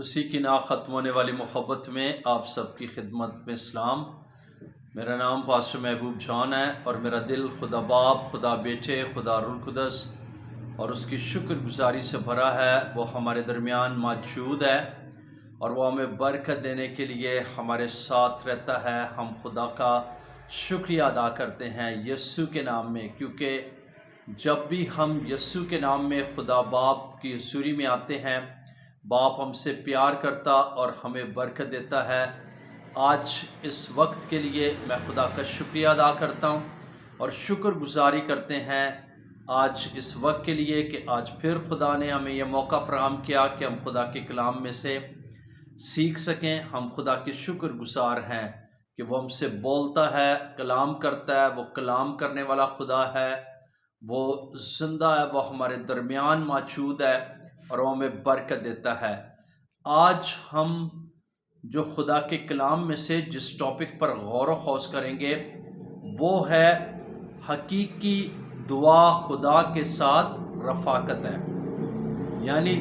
مسیح کی نا ختم ہونے والی محبت میں آپ سب کی خدمت میں اسلام۔ میرا نام پاسٹر محبوب جان ہے اور میرا دل خدا باپ، خدا بیٹے، خدا روح القدس اور اس کی شکر گزاری سے بھرا ہے۔ وہ ہمارے درمیان موجود ہے اور وہ ہمیں برکت دینے کے لیے ہمارے ساتھ رہتا ہے۔ ہم خدا کا شکریہ ادا کرتے ہیں یسوع کے نام میں، کیونکہ جب بھی ہم یسوع کے نام میں خدا باپ کی حضوری میں آتے ہیں، باپ ہم سے پیار کرتا اور ہمیں برکت دیتا ہے۔ آج اس وقت کے لیے میں خدا کا شکریہ ادا کرتا ہوں اور شکر گزاری کرتے ہیں آج اس وقت کے لیے کہ آج پھر خدا نے ہمیں یہ موقع فراہم کیا کہ ہم خدا کے کلام میں سے سیکھ سکیں۔ ہم خدا کے شکر گزار ہیں کہ وہ ہم سے بولتا ہے، کلام کرتا ہے۔ وہ کلام کرنے والا خدا ہے، وہ زندہ ہے، وہ ہمارے درمیان موجود ہے اور وہ ہمیں برکت دیتا ہے۔ آج ہم جو خدا کے کلام میں سے جس ٹاپک پر غور و خوض کریں گے وہ ہے حقیقی دعا خدا کے ساتھ رفاقت ہے۔ یعنی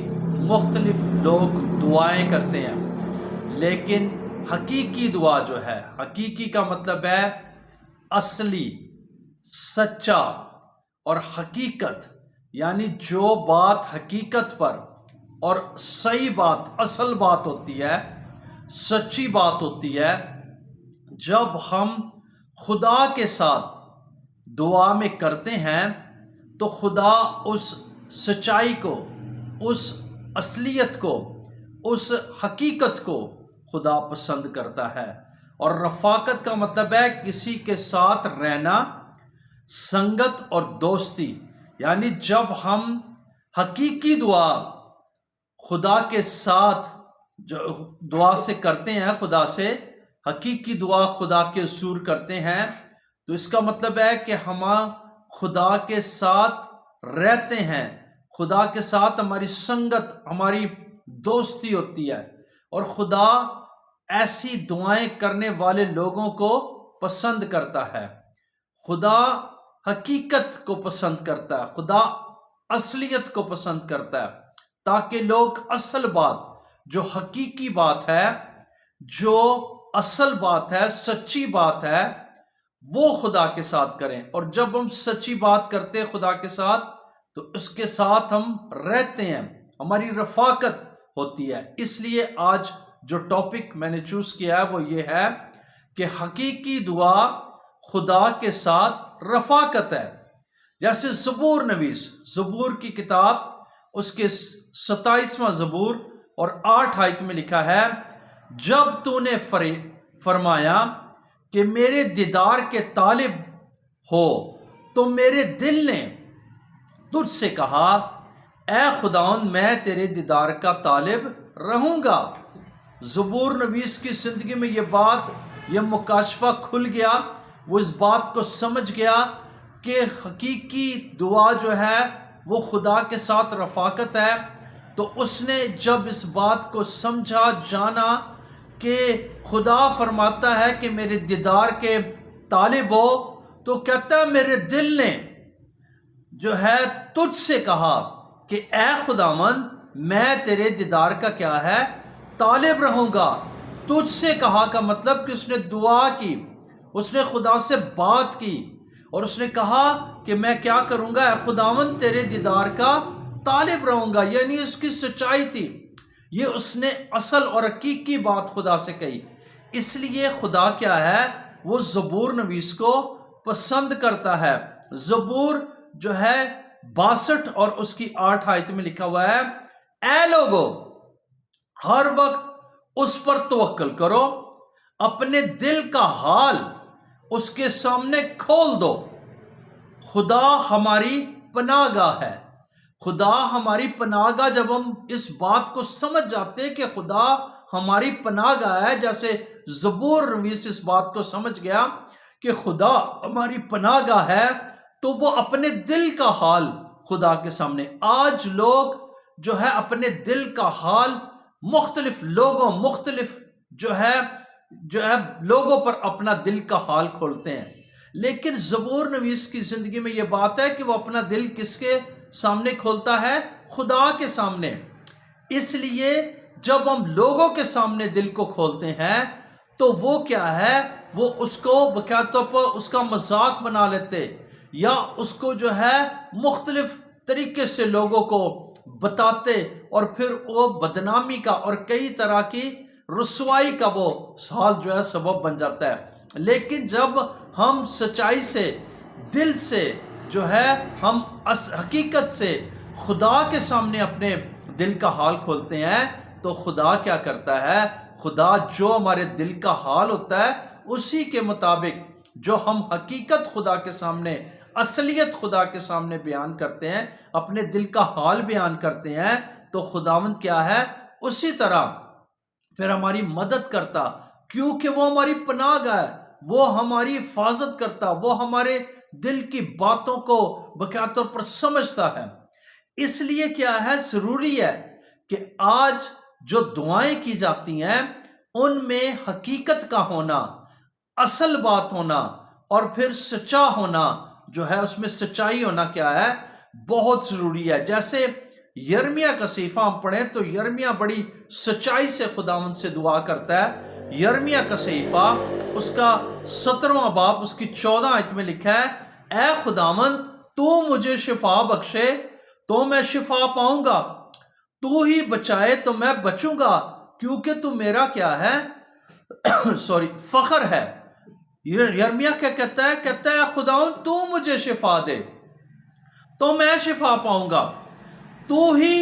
مختلف لوگ دعائیں کرتے ہیں، لیکن حقیقی دعا جو ہے، حقیقی کا مطلب ہے اصلی، سچا اور حقیقت، یعنی جو بات حقیقت پر اور صحیح بات، اصل بات ہوتی ہے، سچی بات ہوتی ہے۔ جب ہم خدا کے ساتھ دعا میں کرتے ہیں تو خدا اس سچائی کو، اس اصلیت کو، اس حقیقت کو خدا پسند کرتا ہے۔ اور رفاقت کا مطلب ہے کسی کے ساتھ رہنا، سنگت اور دوستی۔ یعنی جب ہم حقیقی دعا خدا کے ساتھ جو دعا سے کرتے ہیں، خدا سے حقیقی دعا خدا کے حضور کرتے ہیں، تو اس کا مطلب ہے کہ ہم خدا کے ساتھ رہتے ہیں، خدا کے ساتھ ہماری سنگت، ہماری دوستی ہوتی ہے، اور خدا ایسی دعائیں کرنے والے لوگوں کو پسند کرتا ہے۔ خدا حقیقت کو پسند کرتا ہے، خدا اصلیت کو پسند کرتا ہے، تاکہ لوگ اصل بات، جو حقیقی بات ہے، جو اصل بات ہے، سچی بات ہے، وہ خدا کے ساتھ کریں۔ اور جب ہم سچی بات کرتے ہیں خدا کے ساتھ تو اس کے ساتھ ہم رہتے ہیں، ہماری رفاقت ہوتی ہے۔ اس لیے آج جو ٹاپک میں نے چوز کیا ہے وہ یہ ہے کہ حقیقی دعا خدا کے ساتھ رفاقت ہے۔ جیسے زبور نویس، زبور کی کتاب، اس کے 27واں زبور اور 8 آیت میں لکھا ہے، جب تو نے فرمایا کہ میرے دیدار کے طالب ہو تو میرے دل نے تجھ سے کہا، اے خداوند میں تیرے دیدار کا طالب رہوں گا۔ زبور نویس کی زندگی میں یہ بات، یہ مکاشفہ کھل گیا، وہ اس بات کو سمجھ گیا کہ حقیقی دعا جو ہے وہ خدا کے ساتھ رفاقت ہے۔ تو اس نے جب اس بات کو سمجھا، جانا کہ خدا فرماتا ہے کہ میرے دیدار کے طالب ہو، تو کہتا ہے میرے دل نے جو ہے تجھ سے کہا کہ اے خداوند میں تیرے دیدار کا کیا ہے، طالب رہوں گا۔ تجھ سے کہا کا مطلب کہ اس نے دعا کی، اس نے خدا سے بات کی اور اس نے کہا کہ میں کیا کروں گا، اے خداوند تیرے دیدار کا طالب رہوں گا۔ یعنی اس کی سچائی تھی، یہ اس نے اصل اور حقیقی بات خدا سے کہی۔ اس لیے خدا کیا ہے، وہ زبور نویس کو پسند کرتا ہے۔ زبور جو ہے 62 اور اس کی 8 آیت میں لکھا ہوا ہے، اے لوگو ہر وقت اس پر توکل کرو، اپنے دل کا حال اس کے سامنے کھول دو۔ خدا ہماری پناہ گاہ ہے۔ خدا ہماری پناہ گاہ، جب ہم اس بات کو سمجھ جاتے کہ خدا ہماری پناہ گاہ ہے، جیسے زبور نویس اس بات کو سمجھ گیا کہ خدا ہماری پناہ گاہ ہے، تو وہ اپنے دل کا حال خدا کے سامنے۔ آج لوگ جو ہے اپنے دل کا حال مختلف لوگوں، مختلف جو ہے لوگوں پر اپنا دل کا حال کھولتے ہیں، لیکن زبور نویس کی زندگی میں یہ بات ہے کہ وہ اپنا دل کس کے سامنے کھولتا ہے، خدا کے سامنے۔ اس لیے جب ہم لوگوں کے سامنے دل کو کھولتے ہیں تو وہ کیا ہے، وہ اس کو بقایا طور پر اس کا مذاق بنا لیتے، یا اس کو جو ہے مختلف طریقے سے لوگوں کو بتاتے، اور پھر وہ بدنامی کا اور کئی طرح کی رسوائی کا وہ حال جو ہے سبب بن جاتا ہے۔ لیکن جب ہم سچائی سے، دل سے جو ہے، ہم حقیقت سے خدا کے سامنے اپنے دل کا حال کھولتے ہیں تو خدا کیا کرتا ہے، خدا جو ہمارے دل کا حال ہوتا ہے اسی کے مطابق جو ہم حقیقت خدا کے سامنے، اصلیت خدا کے سامنے بیان کرتے ہیں، اپنے دل کا حال بیان کرتے ہیں، تو خداوند کیا ہے، اسی طرح پھر ہماری مدد کرتا، کیونکہ وہ ہماری پناہ گاہ ہے، وہ ہماری حفاظت کرتا، وہ ہمارے دل کی باتوں کو بقایا طور پر سمجھتا ہے۔ اس لیے کیا ہے، ضروری ہے کہ آج جو دعائیں کی جاتی ہیں ان میں حقیقت کا ہونا، اصل بات ہونا، اور پھر سچا ہونا جو ہے، اس میں سچائی ہونا کیا ہے، بہت ضروری ہے۔ جیسے یرمیہ کا صحیفہ ہم پڑھیں تو یرمیہ بڑی سچائی سے خداوند سے دعا کرتا ہے۔ یرمیہ کا صحیفہ اس کا 17واں باب اس کی 14 آیت میں لکھا ہے، اے خداوند تو مجھے شفا بخشے تو میں شفا پاؤں گا، تو ہی بچائے تو میں بچوں گا، کیونکہ تو میرا کیا ہے فخر ہے۔ یرمیہ کیا کہتا ہے خداوند تو مجھے شفا دے تو میں شفا پاؤں گا، تو ہی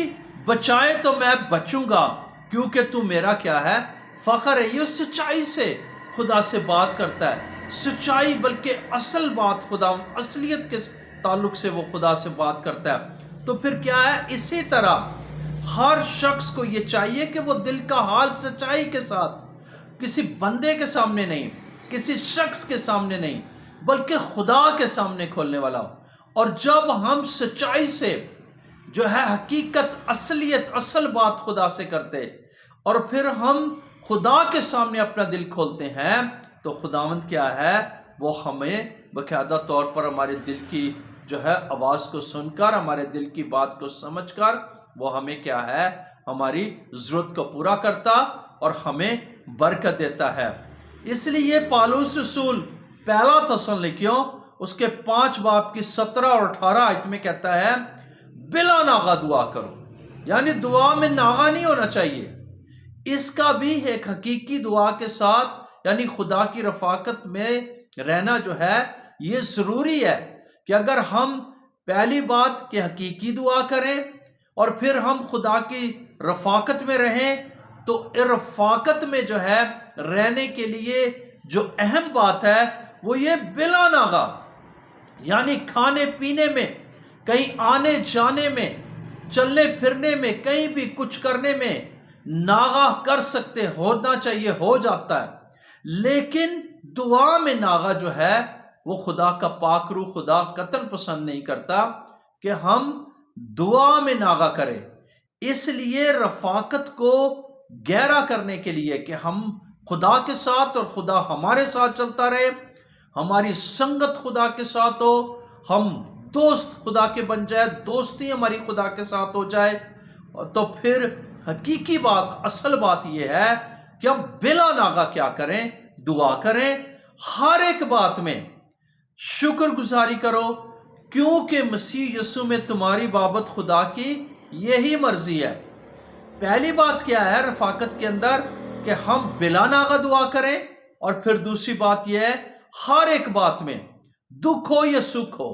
بچائے تو میں بچوں گا، کیونکہ تو میرا کیا ہے فخر ہے۔ یہ سچائی سے خدا سے بات کرتا ہے، سچائی بلکہ اصل بات، خداوند اصلیت کے تعلق سے وہ خدا سے بات کرتا ہے۔ تو پھر کیا ہے، اسی طرح ہر شخص کو یہ چاہیے کہ وہ دل کا حال سچائی کے ساتھ، کسی بندے کے سامنے نہیں، کسی شخص کے سامنے نہیں، بلکہ خدا کے سامنے کھولنے والا ہو۔ اور جب ہم سچائی سے جو ہے حقیقت، اصلیت، اصل بات خدا سے کرتے، اور پھر ہم خدا کے سامنے اپنا دل کھولتے ہیں، تو خداوند کیا ہے، وہ ہمیں باقاعدہ طور پر ہمارے دل کی جو ہے آواز کو سن کر، ہمارے دل کی بات کو سمجھ کر، وہ ہمیں کیا ہے، ہماری ضرورت کو پورا کرتا اور ہمیں برکت دیتا ہے۔ اس لیے پالوس رسول پہلا تسلنیکیوں اس کے 5 باب کی 17 اور 18 آیت میں کہتا ہے، بلا ناغہ دعا کرو، یعنی دعا میں ناغہ نہیں ہونا چاہیے۔ اس کا بھی ایک حقیقی دعا کے ساتھ، یعنی خدا کی رفاقت میں رہنا جو ہے، یہ ضروری ہے کہ اگر ہم پہلی بات کہ حقیقی دعا کریں اور پھر ہم خدا کی رفاقت میں رہیں، تو رفاقت میں جو ہے رہنے کے لیے جو اہم بات ہے وہ یہ بلا ناغہ، یعنی کھانے پینے میں، کہیں آنے جانے میں، چلنے پھرنے میں، کہیں بھی کچھ کرنے میں ناغہ کر سکتے، ہونا چاہیے، ہو جاتا ہے۔ لیکن دعا میں ناغہ جو ہے وہ خدا کا پاک روح، خدا قطعاً پسند نہیں کرتا کہ ہم دعا میں ناغہ کریں۔ اس لیے رفاقت کو گہرا کرنے کے لیے کہ ہم خدا کے ساتھ اور خدا ہمارے ساتھ چلتا رہے، ہماری سنگت خدا کے ساتھ ہو، ہم دوست خدا کے بن جائے، دوستی ہماری خدا کے ساتھ ہو جائے، تو پھر حقیقی بات، اصل بات یہ ہے کہ ہم بلا ناغہ کیا کریں، دعا کریں، ہر ایک بات میں شکر گزاری کرو، کیونکہ مسیح یسوع میں تمہاری بابت خدا کی یہی مرضی ہے۔ پہلی بات کیا ہے رفاقت کے اندر، کہ ہم بلا ناغہ دعا کریں، اور پھر دوسری بات یہ ہے ہر ایک بات میں، دکھ ہو یا سکھ ہو،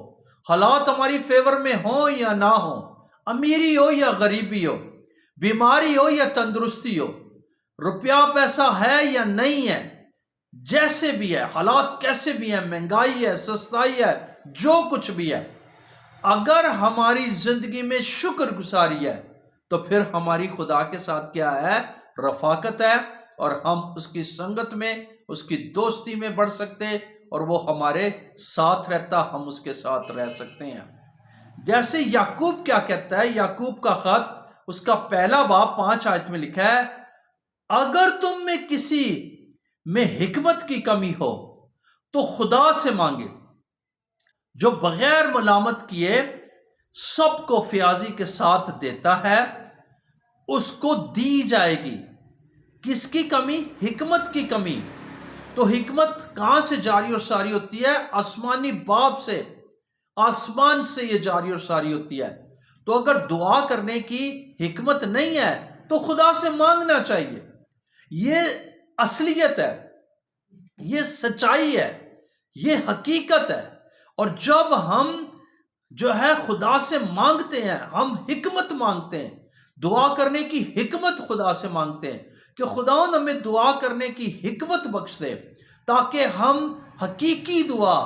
حالات ہماری فیور میں ہوں یا نہ ہوں، امیری ہو یا غریبی ہو، بیماری ہو یا تندرستی ہو، روپیہ پیسہ ہے یا نہیں ہے، جیسے بھی ہے، حالات کیسے بھی ہیں، مہنگائی ہے، سستائی ہے، جو کچھ بھی ہے، اگر ہماری زندگی میں شکر گزاری ہے تو پھر ہماری خدا کے ساتھ کیا ہے، رفاقت ہے، اور ہم اس کی سنگت میں، اس کی دوستی میں بڑھ سکتے، اور وہ ہمارے ساتھ رہتا، ہم اس کے ساتھ رہ سکتے ہیں۔ جیسے یعقوب کیا کہتا ہے، یعقوب کا خط اس کا پہلا باب 5 آیت میں لکھا ہے، اگر تم میں کسی میں حکمت کی کمی ہو تو خدا سے مانگے، جو بغیر ملامت کیے سب کو فیاضی کے ساتھ دیتا ہے، اس کو دی جائے گی۔ کس کی کمی؟ حکمت کی کمی۔ تو حکمت کہاں سے جاری اور ساری ہوتی ہے؟ آسمانی باپ سے، آسمان سے یہ جاری اور ساری ہوتی ہے۔ تو اگر دعا کرنے کی حکمت نہیں ہے تو خدا سے مانگنا چاہیے۔ یہ اصلیت ہے، یہ سچائی ہے، یہ حقیقت ہے۔ اور جب ہم جو ہے خدا سے مانگتے ہیں، ہم حکمت مانگتے ہیں، دعا کرنے کی حکمت خدا سے مانگتے ہیں کہ خداوند ہمیں دعا کرنے کی حکمت بخش دے تاکہ ہم حقیقی دعا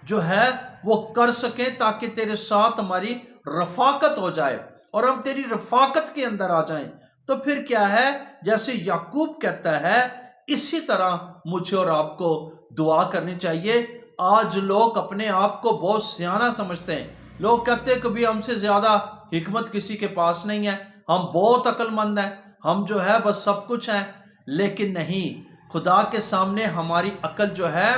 جو ہے وہ کر سکیں، تاکہ تیرے ساتھ ہماری رفاقت ہو جائے اور ہم تیری رفاقت کے اندر آ جائیں۔ تو پھر کیا ہے، جیسے یعقوب کہتا ہے اسی طرح مجھے اور آپ کو دعا کرنی چاہیے۔ آج لوگ اپنے آپ کو بہت سیانہ سمجھتے ہیں، لوگ کہتے ہیں کبھی ہم سے زیادہ حکمت کسی کے پاس نہیں ہے، ہم بہت عقل مند ہیں، ہم جو ہے بس سب کچھ ہیں۔ لیکن نہیں، خدا کے سامنے ہماری عقل جو ہے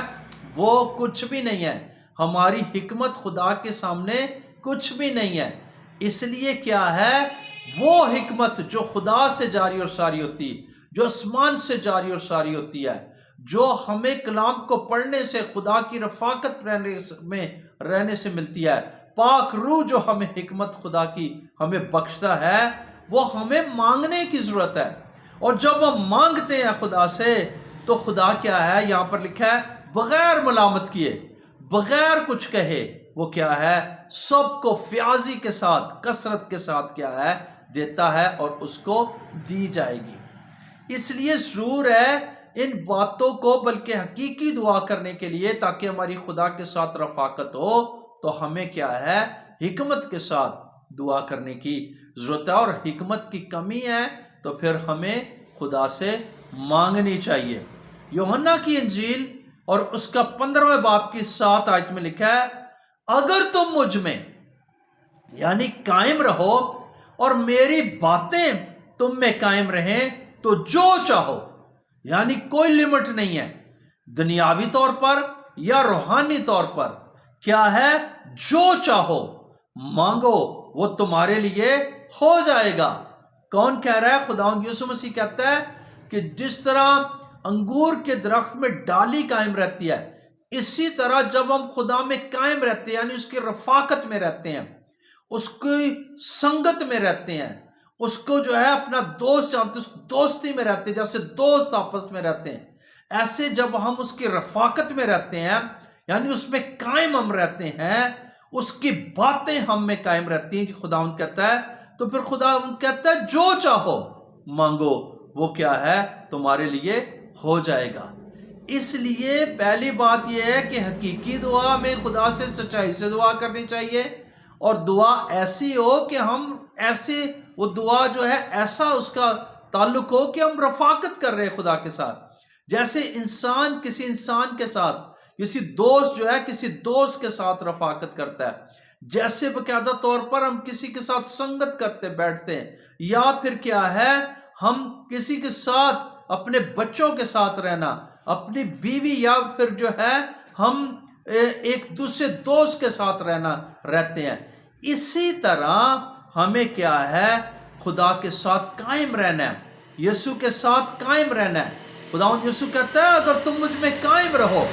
وہ کچھ بھی نہیں ہے، ہماری حکمت خدا کے سامنے کچھ بھی نہیں ہے۔ اس لیے کیا ہے، وہ حکمت جو خدا سے جاری اور ساری ہوتی، جو آسمان سے جاری اور ساری ہوتی ہے، جو ہمیں کلام کو پڑھنے سے خدا کی رفاقت میں رہنے سے ملتی ہے، پاک روح جو ہمیں حکمت خدا کی ہمیں بخشتا ہے، وہ ہمیں مانگنے کی ضرورت ہے۔ اور جب ہم مانگتے ہیں خدا سے تو خدا کیا ہے، یہاں پر لکھا ہے بغیر ملامت کیے، بغیر کچھ کہے، وہ کیا ہے، سب کو فیاضی کے ساتھ، کثرت کے ساتھ کیا ہے، دیتا ہے اور اس کو دی جائے گی۔ اس لیے ضرور ہے ان باتوں کو بلکہ حقیقی دعا کرنے کے لیے، تاکہ ہماری خدا کے ساتھ رفاقت ہو، تو ہمیں کیا ہے، حکمت کے ساتھ دعا کرنے کی ضرورت ہے۔ اور حکمت کی کمی ہے تو پھر ہمیں خدا سے مانگنی چاہیے۔ یوحنا کی انجیل اور اس کا 15ویں باب کی 7 آیت میں لکھا ہے، اگر تم مجھ میں یعنی قائم رہو اور میری باتیں تم میں قائم رہیں تو جو چاہو، یعنی کوئی لمٹ نہیں ہے، دنیاوی طور پر یا روحانی طور پر، کیا ہے، جو چاہو مانگو وہ تمہارے لیے ہو جائے گا۔ کون کہہ رہا ہے؟ خداوند یسوع مسیح کہتا ہے کہ جس طرح انگور کے درخت میں ڈالی قائم رہتی ہے، اسی طرح جب ہم خدا میں قائم رہتے ہیں، یعنی اس کی رفاقت میں رہتے ہیں، اس کی سنگت میں رہتے ہیں، اس کو جو ہے اپنا دوست جانتے ہیں، اس دوستی میں رہتے ہیں، جیسے دوست آپس میں رہتے ہیں، ایسے جب ہم اس کی رفاقت میں رہتے ہیں، یعنی اس میں قائم ہم رہتے ہیں، اس کی باتیں ہم میں قائم رہتی ہیں، خداوند کہتا ہے، تو پھر خداوند کہتا ہے جو چاہو مانگو وہ کیا ہے، تمہارے لیے ہو جائے گا۔ اس لیے پہلی بات یہ ہے کہ حقیقی دعا میں خدا سے سچائی سے دعا کرنی چاہیے، اور دعا ایسی ہو کہ ہم ایسے، وہ دعا جو ہے ایسا اس کا تعلق ہو کہ ہم رفاقت کر رہے خدا کے ساتھ، جیسے انسان کسی انسان کے ساتھ، کسی دوست جو ہے کسی دوست کے ساتھ رفاقت کرتا ہے، جیسے باقاعدہ طور پر ہم کسی کے ساتھ سنگت کرتے بیٹھتے ہیں، یا پھر کیا ہے، ہم کسی کے ساتھ اپنے بچوں کے ساتھ رہنا، اپنی بیوی، یا پھر جو ہے ہم ایک دوسرے دوست کے ساتھ رہتے ہیں، اسی طرح ہمیں کیا ہے، خدا کے ساتھ قائم رہنا ہے، یسوع کے ساتھ قائم رہنا ہے۔ خداوند یسوع کہتا ہے اگر تم مجھ میں قائم رہو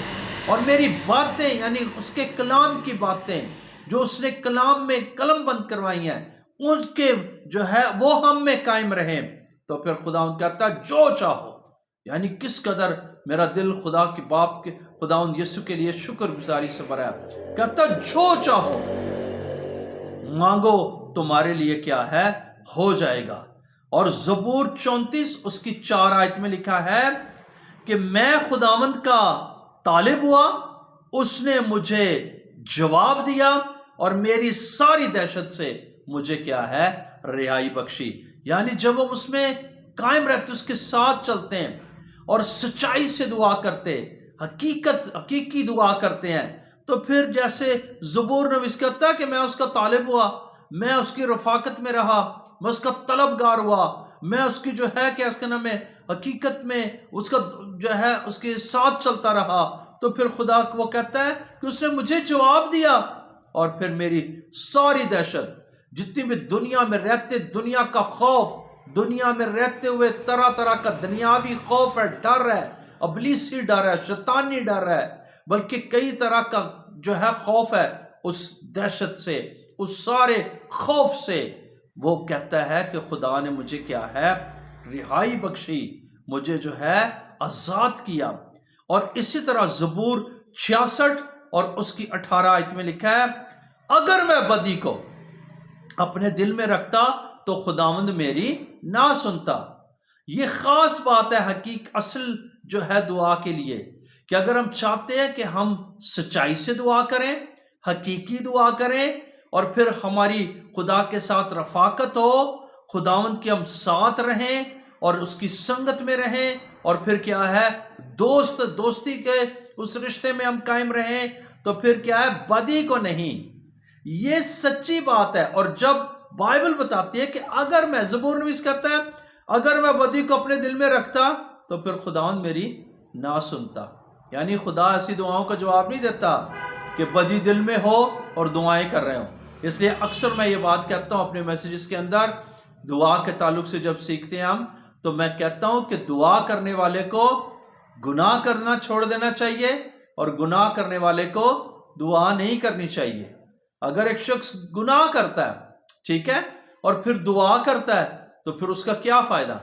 اور میری باتیں، یعنی اس کے کلام کی باتیں جو اس نے کلام میں قلم بند کروائی ہیں، ان کے جو ہے وہ ہم میں قائم رہیں، تو پھر خداوند کہتا ہے جو چاہو، یعنی کس قدر میرا دل خدا کے باپ کے خداوند یسوع کے لیے شکر گزاری سے بھرا ہے، کہتا ہے جو چاہو مانگو تمہارے لیے کیا ہے، ہو جائے گا۔ اور زبور 34 اس کی 4 آیت میں لکھا ہے کہ میں خداوند کا طالب ہوا، اس نے مجھے جواب دیا اور میری ساری دہشت سے مجھے کیا ہے، رہائی بخشی۔ یعنی جب ہم اس میں قائم رہتے، اس کے ساتھ چلتے ہیں اور سچائی سے دعا کرتے، حقیقی دعا کرتے ہیں، تو پھر جیسے زبور نویس کہتا ہے کہ میں اس کا طالب ہوا، میں اس کی رفاقت میں رہا، میں اس کا طلبگار ہوا، میں اس کی جو ہے کہ اس کا نام ہے حقیقت میں اس کا جو ہے اس کے ساتھ چلتا رہا، تو پھر خدا وہ کہتا ہے کہ اس نے مجھے جواب دیا، اور پھر میری ساری دہشت، جتنی بھی دنیا میں رہتے دنیا کا خوف دنیا میں رہتے ہوئے طرح طرح کا دنیاوی خوف ہے، ڈر ہے، ابلیسی ڈر ہے، شیطانی ڈر ہے، بلکہ کئی طرح کا جو ہے خوف ہے، اس دہشت سے، اس سارے خوف سے وہ کہتا ہے کہ خدا نے مجھے کیا ہے رہائی بخشی، مجھے جو ہے آزاد کیا۔ اور اسی طرح زبور 66 اور اس کی 18 آیت میں لکھا ہے، اگر میں بدی کو اپنے دل میں رکھتا تو خداوند میری نہ سنتا۔ یہ خاص بات ہے اصل جو ہے دعا کے لیے، کہ اگر ہم چاہتے ہیں کہ ہم سچائی سے دعا کریں، حقیقی دعا کریں، اور پھر ہماری خدا کے ساتھ رفاقت ہو، خداوند کے ہم ساتھ رہیں اور اس کی سنگت میں رہیں، اور پھر کیا ہے دوستی کے اس رشتے میں ہم قائم رہیں، تو پھر کیا ہے بدی کو نہیں۔ یہ سچی بات ہے۔ اور جب بائبل بتاتی ہے کہ اگر میں، زبور نویس کہتا ہے اگر میں بدی کو اپنے دل میں رکھتا تو پھر خداوند میری نہ سنتا، یعنی خدا ایسی دعاؤں کا جواب نہیں دیتا کہ بدی دل میں ہو اور دعائیں کر رہے ہوں۔ اس لیے اکثر میں یہ بات کہتا ہوں اپنے میسیجز کے اندر، دعا کے تعلق سے جب سیکھتے ہیں ہم، تو میں کہتا ہوں کہ دعا کرنے والے کو گناہ کرنا چھوڑ دینا چاہیے، اور گناہ کرنے والے کو دعا نہیں کرنی چاہیے۔ اگر ایک شخص گناہ کرتا ہے، ٹھیک ہے، اور پھر دعا کرتا ہے تو پھر اس کا کیا فائدہ؟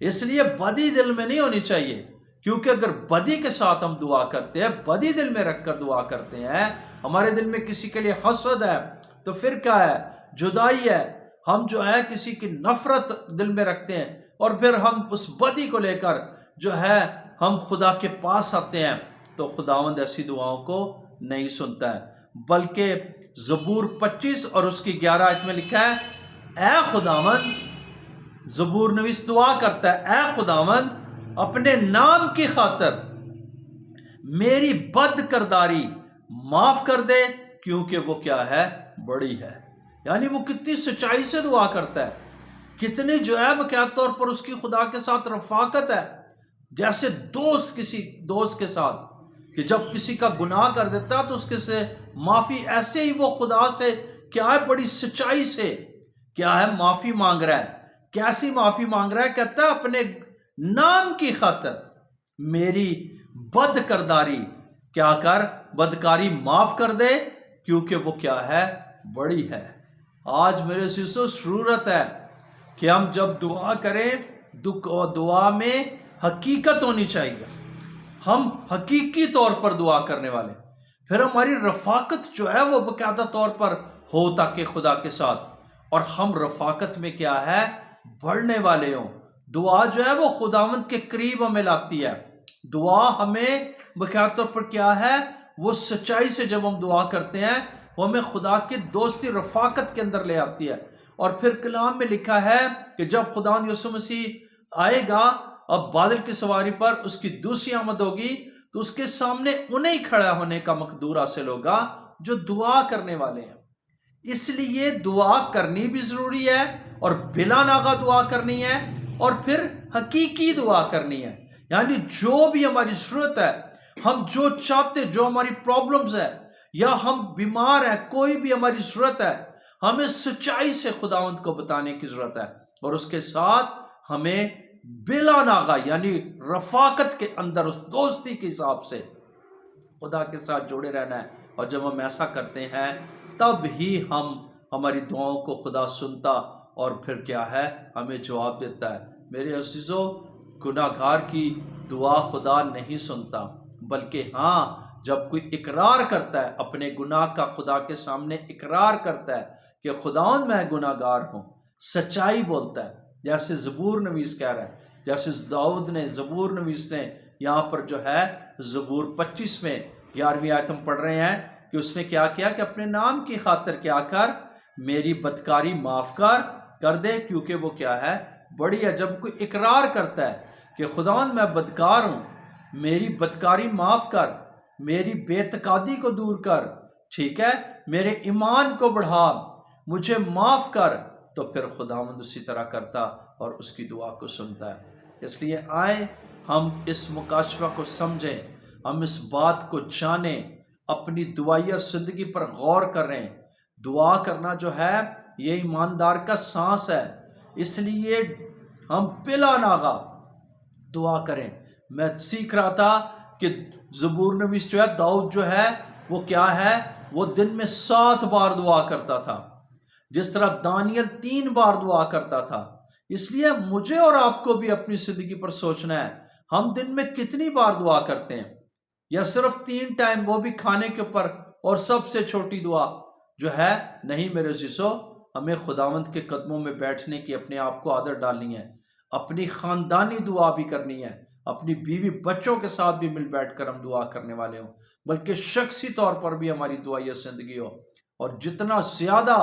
اس لیے بدی دل میں نہیں ہونی چاہیے، کیونکہ اگر بدی کے ساتھ ہم دعا کرتے ہیں، بدی دل میں رکھ کر دعا کرتے ہیں، ہمارے دل میں کسی کے لیے حسد ہے، تو پھر کیا ہے جدائی ہے، ہم جو ہے کسی کی نفرت دل میں رکھتے ہیں، اور پھر ہم اس بدی کو لے کر جو ہے ہم خدا کے پاس آتے ہیں، تو خداوند ایسی دعاؤں کو نہیں سنتا ہے۔ بلکہ زبور 25 اور اس کی 11 آیت میں لکھا ہے، اے خداوند، زبور نویس دعا کرتا ہے، اے خداوند اپنے نام کی خاطر میری بد کرداری معاف کر دے، کیونکہ وہ کیا ہے بڑی ہے۔ یعنی وہ کتنی سچائی سے دعا کرتا ہے، کتنی جو ہے بقیاد طور پر اس کی خدا کے ساتھ رفاقت ہے، جیسے دوست کسی دوست کے ساتھ، کہ جب کسی کا گناہ کر دیتا تو اس کے سے معافی، ایسے ہی وہ خدا سے کیا ہے بڑی سچائی سے کیا ہے معافی مانگ رہا ہے۔ کیسی معافی مانگ رہا ہے؟ کہتا ہے اپنے نام کی خاطر میری بد کرداری کیا کر، بدکاری معاف کر دے، کیونکہ وہ کیا ہے بڑی ہے۔ آج میرے سیسو ضرورت ہے کہ ہم جب دعا کریں، دعا میں حقیقت ہونی چاہیے، ہم حقیقی طور پر دعا کرنے والے، پھر ہماری رفاقت جو ہے وہ باقاعدہ طور پر ہو تاکہ خدا کے ساتھ، اور ہم رفاقت میں کیا ہے بڑھنے والے ہوں۔ دعا جو ہے وہ خداوند کے قریب ہمیں لاتی ہے، دعا ہمیں باقاعدہ طور پر کیا ہے وہ سچائی سے جب ہم دعا کرتے ہیں وہ ہمیں خدا کی دوستی رفاقت کے اندر لے آتی ہے۔ اور پھر کلام میں لکھا ہے کہ جب خداوند یسوع مسیح آئے گا اب بادل کی سواری پر، اس کی دوسری آمد ہوگی، تو اس کے سامنے انہیں کھڑا ہونے کا مقدور حاصل ہوگا جو دعا کرنے والے ہیں۔ اس لیے دعا کرنی بھی ضروری ہے، اور بلا ناغہ دعا کرنی ہے، اور پھر حقیقی دعا کرنی ہے۔ یعنی جو بھی ہماری ضرورت ہے، ہم جو چاہتے، جو ہماری پرابلمز ہے، یا ہم بیمار ہیں، کوئی بھی ہماری ضرورت ہے، ہمیں سچائی سے خداوند کو بتانے کی ضرورت ہے، اور اس کے ساتھ ہمیں بلا ناغہ یعنی رفاقت کے اندر اس دوستی کے حساب سے خدا کے ساتھ جڑے رہنا ہے۔ اور جب ہم ایسا کرتے ہیں تب ہی ہماری دعاؤں کو خدا سنتا، اور پھر کیا ہے ہمیں جواب دیتا ہے۔ میرے عزیزو، گناہ گار کی دعا خدا نہیں سنتا، بلکہ ہاں جب کوئی اقرار کرتا ہے اپنے گناہ کا، خدا کے سامنے اقرار کرتا ہے کہ خداوند میں گناہ گار ہوں، سچائی بولتا ہے، جیسے زبور نویس کہہ رہا ہے، جیسے داؤد نے، زبور نویس نے یہاں پر جو ہے زبور 25 میں 11ویں آیت ہم پڑھ رہے ہیں کہ اس نے کیا کیا کہ اپنے نام کی خاطر کیا کر میری بدکاری معاف کر دے، کیونکہ وہ کیا ہے بڑی ہے۔ جب کوئی اقرار کرتا ہے کہ خداوند میں بدکار ہوں، میری بدکاری معاف کر، میری بے اعتقادی کو دور کر، ٹھیک ہے، میرے ایمان کو بڑھا، مجھے معاف کر، تو پھر خداوند اسی طرح کرتا اور اس کی دعا کو سنتا ہے۔ اس لیے آئیں ہم اس مکاشفہ کو سمجھیں، ہم اس بات کو جانیں، اپنی دعائیہ زندگی پر غور کریں۔ دعا کرنا جو ہے یہ ایماندار کا سانس ہے، اس لیے ہم بلا ناغا دعا کریں۔ میں سیکھ رہا تھا کہ زبور نویس جو ہے داؤد جو ہے وہ کیا ہے، وہ دن میں 7 بار دعا کرتا تھا، جس طرح دانیل 3 بار دعا کرتا تھا۔ اس لیے مجھے اور آپ کو بھی اپنی زندگی پر سوچنا ہے، ہم دن میں کتنی بار دعا کرتے ہیں، یا صرف 3 ٹائم، وہ بھی کھانے کے اوپر، اور سب سے چھوٹی دعا جو ہے نہیں۔ میرے عزیزو، ہمیں خداوند کے قدموں میں بیٹھنے کی اپنے آپ کو عادت ڈالنی ہے، اپنی خاندانی دعا بھی کرنی ہے، اپنی بیوی بچوں کے ساتھ بھی مل بیٹھ کر ہم دعا کرنے والے ہوں، بلکہ شخصی طور پر بھی ہماری دعائیہ زندگی ہو۔ اور جتنا زیادہ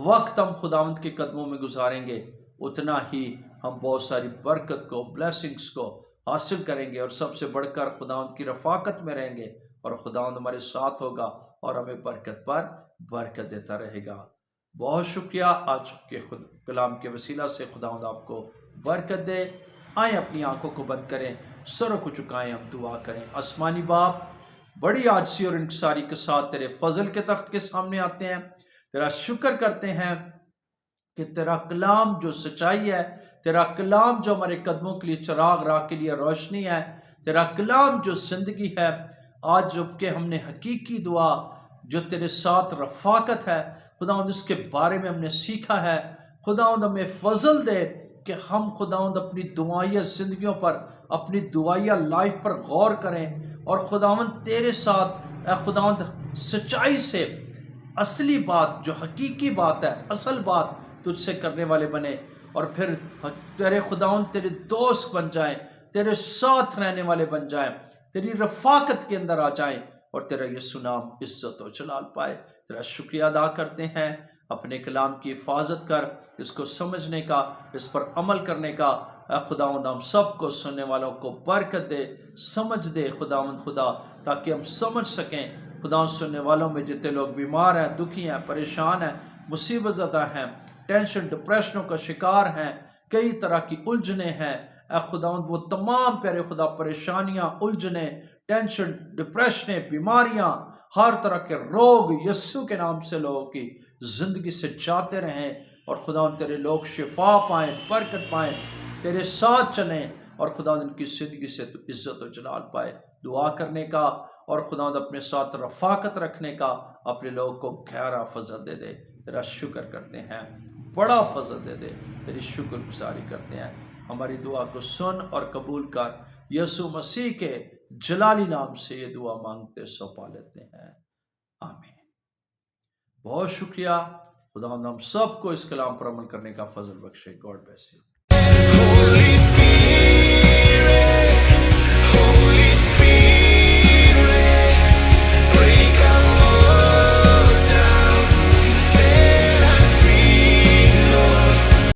وقت ہم خداوند کے قدموں میں گزاریں گے، اتنا ہی ہم بہت ساری برکت کو، بلیسنگز کو حاصل کریں گے، اور سب سے بڑھ کر خداوند کی رفاقت میں رہیں گے، اور خداوند ہمارے ساتھ ہوگا اور ہمیں برکت پر برکت دیتا رہے گا۔ بہت شکریہ، آج کے کلام کے وسیلہ سے خداوند آپ کو برکت دے۔ آئیں اپنی آنکھوں کو بند کریں، سروں کو جھکائیں، ہم دعا کریں۔ آسمانی باپ، بڑی عاجزی اور انکساری کے ساتھ تیرے فضل کے تخت کے سامنے آتے ہیں، تیرا شکر کرتے ہیں کہ تیرا کلام جو سچائی ہے، تیرا کلام جو ہمارے قدموں کے لیے چراغ، راہ کے لیے روشنی ہے، تیرا کلام جو زندگی ہے۔ آج جب کہ ہم نے حقیقی دعا جو تیرے ساتھ رفاقت ہے خداوند، اس کے بارے میں ہم نے سیکھا ہے، خداوند ہمیں فضل دے کہ ہم خداوند اپنی دعائیہ زندگیوں پر، اپنی دعائیہ لائف پر غور کریں، اور خداوند تیرے ساتھ اے خداوند سچائی سے اصلی بات جو حقیقی بات ہے، اصل بات تجھ سے کرنے والے بنے، اور پھر تیرے خداوند تیرے دوست بن جائیں، تیرے ساتھ رہنے والے بن جائیں، تیری رفاقت کے اندر آ جائیں، اور تیرا یسوع نام عزت و جلال پائے۔ تیرا شکریہ ادا کرتے ہیں، اپنے کلام کی حفاظت کر، اس کو سمجھنے کا، اس پر عمل کرنے کا۔ اے خداوند ہم سب کو، سننے والوں کو برکت دے، سمجھ دے خداوند خدا، تاکہ ہم سمجھ سکیں۔ خداوند سننے والوں میں جتنے لوگ بیمار ہیں، دکھی ہیں، پریشان ہیں، مصیبت زدہ ہیں، ٹینشن ڈپریشنوں کا شکار ہیں، کئی طرح کی الجھنیں ہیں، اے خداوند وہ تمام پیارے خدا پریشانیاں، الجھنیں، ٹینشن، ڈپریشنیں، بیماریاں، ہر طرح کے روگ یسوع کے نام سے لوگوں کی زندگی سے جاتے رہیں، اور خداوند تیرے لوگ شفا پائیں، برکت پائیں، تیرے ساتھ چلیں، اور خداوند ان کی زندگی سے تو عزت و جلال پائے۔ دعا کرنے کا اور خداوند اپنے ساتھ رفاقت رکھنے کا اپنے لوگوں کو گہرا فضل دے دے۔ تیرا شکر کرتے ہیں، بڑا فضل دے دے، تیری شکر گزاری کرتے ہیں۔ ہماری دعا کو سن اور قبول کر، یسوع مسیح کے جلالی نام سے یہ دعا مانگتے سو پا لیتے ہیں، آمین۔ بہت شکریہ، خداوند ہم سب کو اس کلام پر عمل کرنے کا فضل بخشے۔ God bless you.